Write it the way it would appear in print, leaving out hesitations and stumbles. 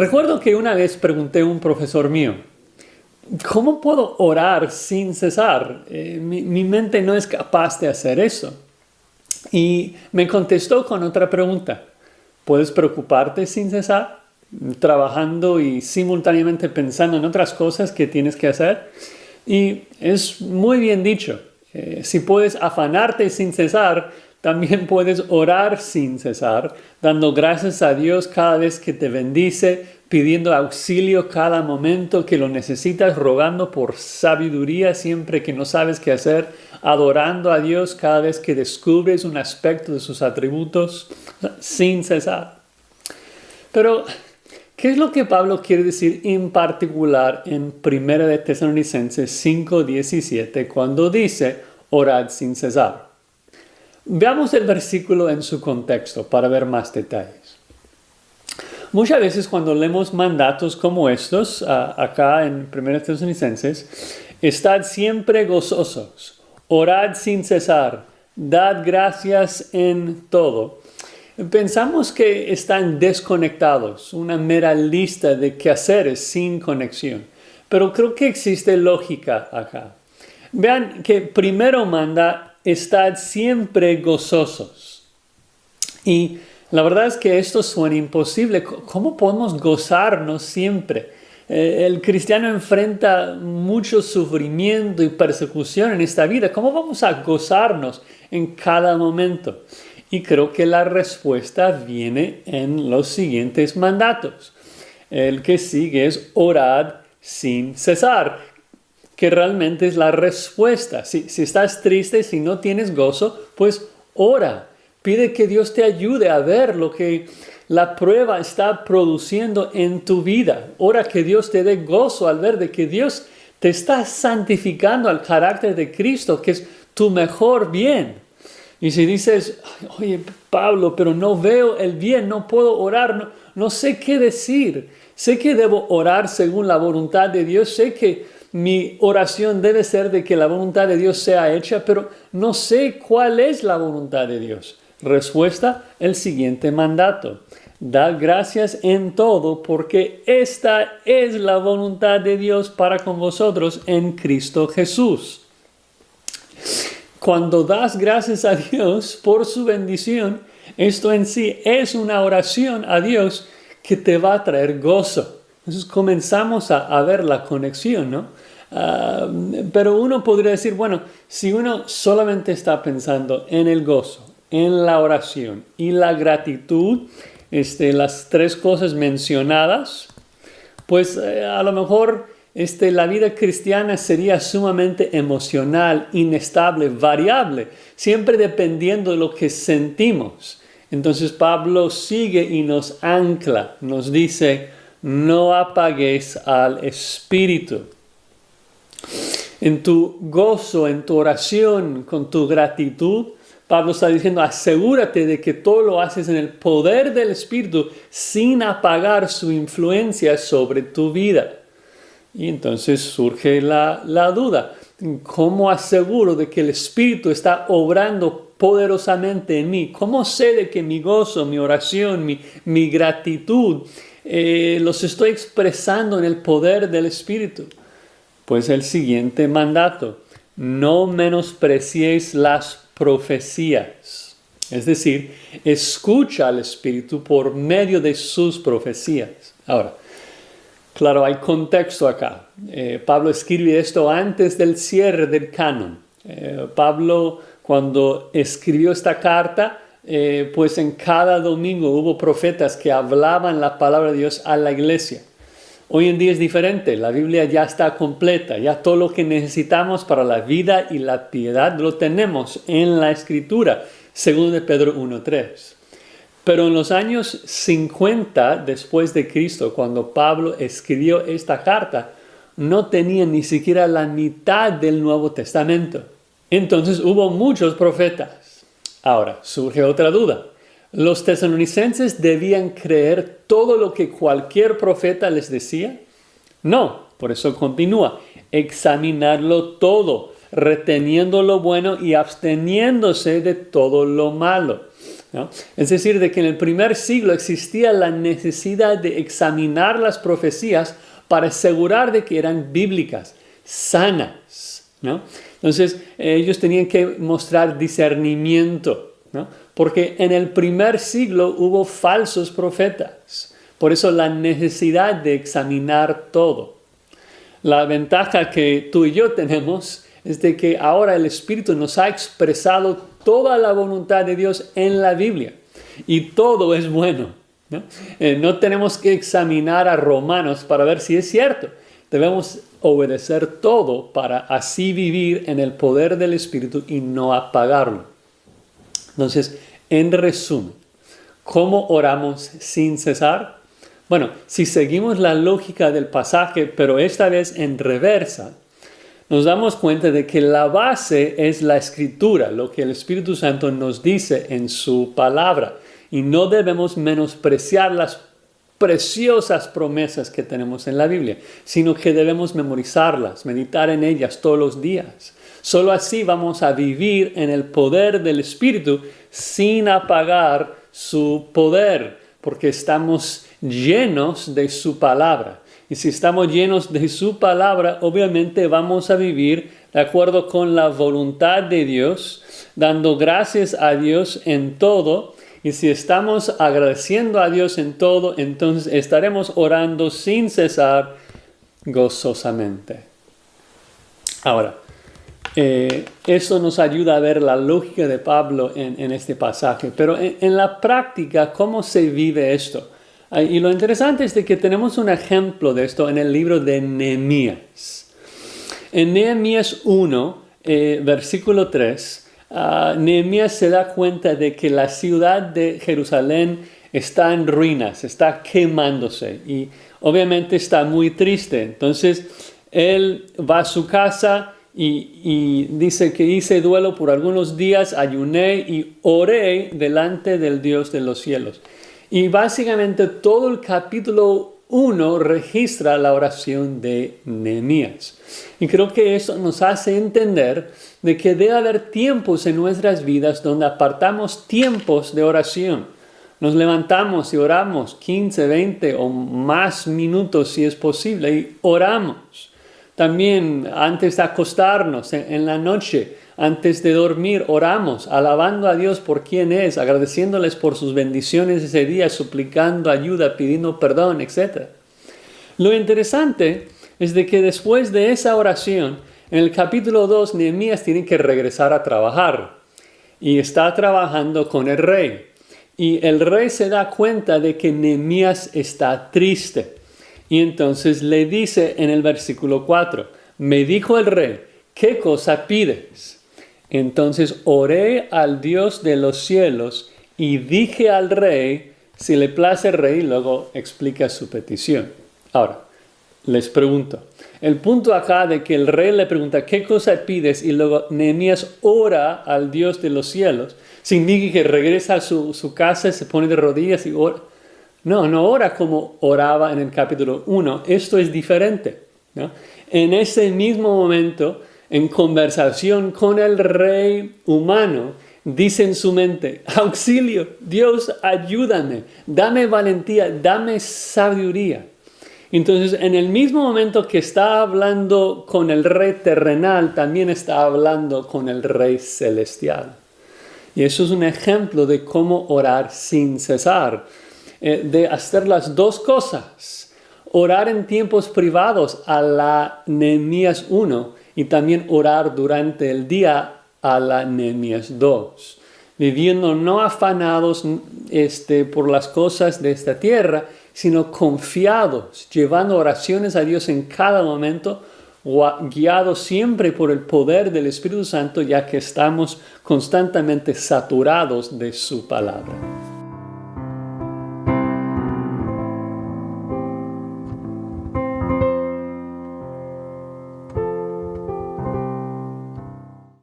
Recuerdo que una vez pregunté a un profesor mío, ¿cómo puedo orar sin cesar? Mi mente no es capaz de hacer eso. Y me contestó con otra pregunta. ¿Puedes preocuparte sin cesar? Trabajando y simultáneamente pensando en otras cosas que tienes que hacer. Y es muy bien dicho. Si puedes afanarte sin cesar, también puedes orar sin cesar, dando gracias a Dios cada vez que te bendice, pidiendo auxilio cada momento que lo necesitas, rogando por sabiduría siempre que no sabes qué hacer, adorando a Dios cada vez que descubres un aspecto de sus atributos, sin cesar. Pero, ¿qué es lo que Pablo quiere decir en particular en 1 de Tesalonicenses 5:17 cuando dice, orad sin cesar? Veamos el versículo en su contexto para ver más detalles. Muchas veces cuando leemos mandatos como estos, acá en 1 Tesalonicenses, estad siempre gozosos, orad sin cesar, dad gracias en todo. Pensamos que están desconectados, una mera lista de quehaceres sin conexión. Pero creo que existe lógica acá. Vean que primero manda, estad siempre gozosos. Y la verdad es que esto suena imposible. ¿Cómo podemos gozarnos siempre? El cristiano enfrenta mucho sufrimiento y persecución en esta vida. ¿Cómo vamos a gozarnos en cada momento? Y creo que la respuesta viene en los siguientes mandatos. El que sigue es orad sin cesar, que realmente es la respuesta. Si estás triste, si no tienes gozo, pues ora. Pide que Dios te ayude a ver lo que la prueba está produciendo en tu vida. Ora que Dios te dé gozo al ver de que Dios te está santificando al carácter de Cristo, que es tu mejor bien. Y si dices, oye Pablo, pero no veo el bien, no puedo orar, no sé qué decir. Sé que debo orar según la voluntad de Dios, sé que mi oración debe ser de que la voluntad de Dios sea hecha, pero no sé cuál es la voluntad de Dios. Respuesta, el siguiente mandato. Dad gracias en todo, porque esta es la voluntad de Dios para con vosotros en Cristo Jesús. Cuando das gracias a Dios por su bendición, esto en sí es una oración a Dios que te va a traer gozo. Entonces comenzamos a ver la conexión, ¿no? Pero uno podría decir, bueno, si uno solamente está pensando en el gozo, en la oración y la gratitud, las tres cosas mencionadas, pues a lo mejor la vida cristiana sería sumamente emocional, inestable, variable, siempre dependiendo de lo que sentimos. Entonces Pablo sigue y nos ancla, nos dice, no apaguéis al Espíritu. En tu gozo, en tu oración, con tu gratitud, Pablo está diciendo, asegúrate de que todo lo haces en el poder del Espíritu sin apagar su influencia sobre tu vida. Y entonces surge la duda, ¿cómo aseguro de que el Espíritu está obrando poderosamente en mí? ¿Cómo sé de que mi gozo, mi oración, mi gratitud, los estoy expresando en el poder del Espíritu? Pues el siguiente mandato, no menospreciéis las profecías. Es decir, escucha al Espíritu por medio de sus profecías. Ahora, claro, hay contexto acá. Pablo escribe esto antes del cierre del canon. Pablo, cuando escribió esta carta, pues en cada domingo hubo profetas que hablaban la palabra de Dios a la iglesia. Hoy en día es diferente, la Biblia ya está completa, ya todo lo que necesitamos para la vida y la piedad lo tenemos en la Escritura, según de Pedro 1:3. Pero en los años 50 después de Cristo, cuando Pablo escribió esta carta, no tenía ni siquiera la mitad del Nuevo Testamento. Entonces hubo muchos profetas. Ahora, surge otra duda. ¿Los tesalonicenses debían creer todo lo que cualquier profeta les decía? No, por eso continúa. Examinarlo todo, reteniendo lo bueno y absteniéndose de todo lo malo. ¿no? Es decir, de que en el primer siglo existía la necesidad de examinar las profecías para asegurar de que eran bíblicas, sanas, ¿no? Entonces, ellos tenían que mostrar discernimiento, ¿no? Porque en el primer siglo hubo falsos profetas. Por eso la necesidad de examinar todo. La ventaja que tú y yo tenemos es de que ahora el Espíritu nos ha expresado toda la voluntad de Dios en la Biblia. Y todo es bueno, ¿no? No tenemos que examinar a Romanos para ver si es cierto. Debemos obedecer todo para así vivir en el poder del Espíritu y no apagarlo. Entonces, en resumen, ¿cómo oramos sin cesar? Bueno, si seguimos la lógica del pasaje, pero esta vez en reversa, nos damos cuenta de que la base es la Escritura, lo que el Espíritu Santo nos dice en su palabra. Y no debemos menospreciar las preciosas promesas que tenemos en la Biblia, sino que debemos memorizarlas, meditar en ellas todos los días. Solo así vamos a vivir en el poder del Espíritu sin apagar su poder, porque estamos llenos de su palabra. Y si estamos llenos de su palabra, obviamente vamos a vivir de acuerdo con la voluntad de Dios, dando gracias a Dios en todo. Y si estamos agradeciendo a Dios en todo, entonces estaremos orando sin cesar gozosamente. Ahora, eso nos ayuda a ver la lógica de Pablo en este pasaje. Pero en la práctica, ¿cómo se vive esto? Y lo interesante es de que tenemos un ejemplo de esto en el libro de Nehemías. En Nehemías 1, versículo 3, Nehemías se da cuenta de que la ciudad de Jerusalén está en ruinas, está quemándose y obviamente está muy triste. Entonces él va a su casa y dice que hice duelo por algunos días, ayuné y oré delante del Dios de los cielos. Y básicamente todo el capítulo 1 registra la oración de Nehemías. Y creo que eso nos hace entender de que debe haber tiempos en nuestras vidas donde apartamos tiempos de oración. Nos levantamos y oramos 15, 20 o más minutos si es posible y oramos. También antes de acostarnos en la noche, antes de dormir, oramos, alabando a Dios por quien es, agradeciéndoles por sus bendiciones ese día, suplicando ayuda, pidiendo perdón, etc. Lo interesante es de que después de esa oración, en el capítulo 2, Nehemías tiene que regresar a trabajar y está trabajando con el rey. Y el rey se da cuenta de que Nehemías está triste. Y entonces le dice en el versículo 4, me dijo el rey, ¿qué cosa pides? Entonces oré al Dios de los cielos y dije al rey, si le place el rey, luego explica su petición. Ahora, les pregunto, el punto acá de que el rey le pregunta, ¿qué cosa pides? Y luego Nehemías ora al Dios de los cielos, significa que regresa a su casa, se pone de rodillas y ora. No ora como oraba en el capítulo 1. Esto es diferente, ¿no? En ese mismo momento, en conversación con el rey humano, dice en su mente, auxilio, Dios, ayúdame, dame valentía, dame sabiduría. Entonces, en el mismo momento que está hablando con el rey terrenal, también está hablando con el rey celestial. Y eso es un ejemplo de cómo orar sin cesar. De hacer las dos cosas, orar en tiempos privados a la Nehemías 1 y también orar durante el día a la Nehemías 2, viviendo no afanados por las cosas de esta tierra, sino confiados, llevando oraciones a Dios en cada momento, guiados siempre por el poder del Espíritu Santo, ya que estamos constantemente saturados de su palabra.